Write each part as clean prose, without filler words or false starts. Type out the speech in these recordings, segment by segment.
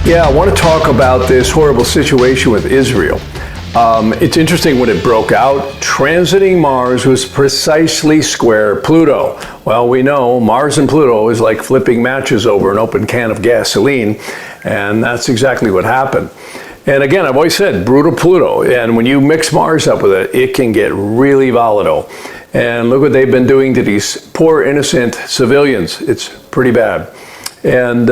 Yeah, I want to talk about this horrible situation with Israel. It's interesting when it broke out, transiting Mars was precisely square Pluto. Well, we know Mars and Pluto is like flipping matches over an open can of gasoline, and that's exactly what happened. And again, I've always said brutal Pluto, and when you mix Mars up with it, it can get really volatile. And look what they've been doing to these poor innocent civilians. It's pretty bad. And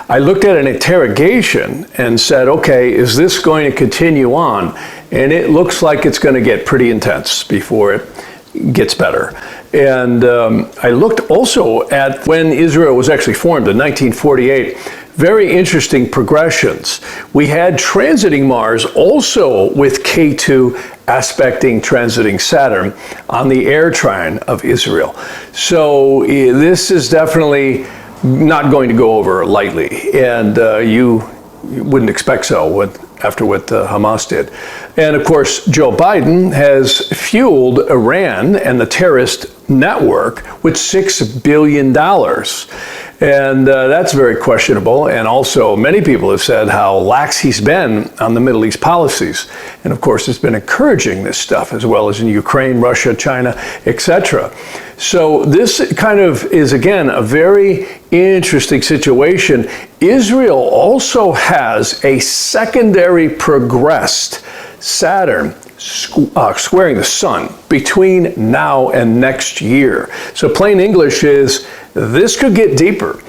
I looked at an interrogation and said, okay, is this going to continue on? And it looks like it's going to get pretty intense before it gets better. And I looked also at when Israel was actually formed in 1948. Very interesting progressions. We had transiting Mars also with K2 aspecting transiting Saturn on the air trine of Israel. So this is definitely not going to go over lightly, and you wouldn't expect so after what Hamas did. And of course, Joe Biden has fueled Iran and the terrorist network with $6 billion. And that's very questionable. And also, many people have said how lax he's been on the Middle East policies. And of course, it's been encouraging this stuff, as well as in Ukraine, Russia, China, etc. So this kind of is, again, a very interesting situation. Israel also has a secondary progressed Saturn squaring the sun between now and next year. So plain English is this could get deeper.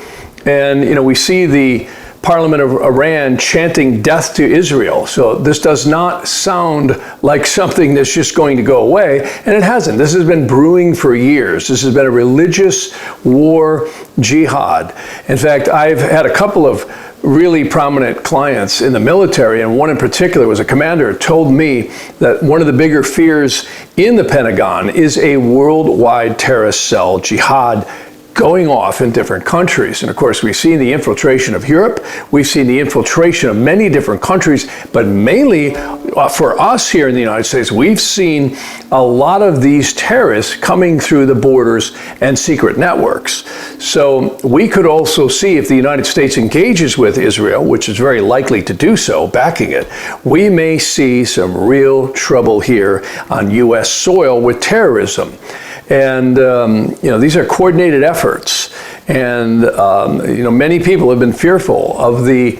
And, you know, we see the Parliament of Iran chanting death to Israel. So this does not sound like something that's just going to go away, and it hasn't. This has been brewing for years. This has been a religious war jihad. In fact, I've had a couple of really prominent clients in the military, and one in particular was a commander who told me that one of the bigger fears in the Pentagon is a worldwide terrorist cell jihad going off in different countries. And of course, we've seen the infiltration of Europe, we've seen the infiltration of many different countries, but mainly for us here in the United States, we've seen a lot of these terrorists coming through the borders and secret networks. So we could also see, if the United States engages with Israel, which is very likely to do so, backing it, we may see some real trouble here on U.S. soil with terrorism. And, you know, these are coordinated efforts. And, you know, many people have been fearful of the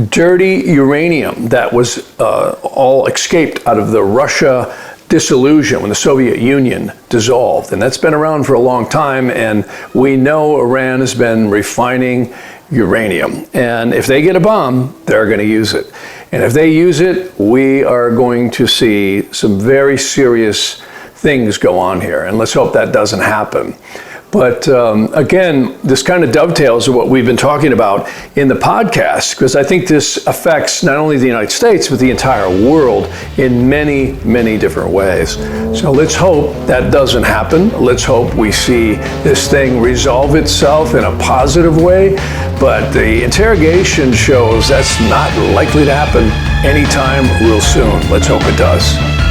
dirty uranium that was all escaped out of the Russia dissolution when the Soviet Union dissolved. And that's been around for a long time. And we know Iran has been refining uranium. And if they get a bomb, they're going to use it. And if they use it, we are going to see some very serious things go on here, and let's hope that doesn't happen. But again, this kind of dovetails with what we've been talking about in the podcast, because I think this affects not only the United States, but the entire world in many, many different ways. So let's hope that doesn't happen. Let's hope we see this thing resolve itself in a positive way. But the interrogation shows that's not likely to happen anytime real soon. Let's hope it does.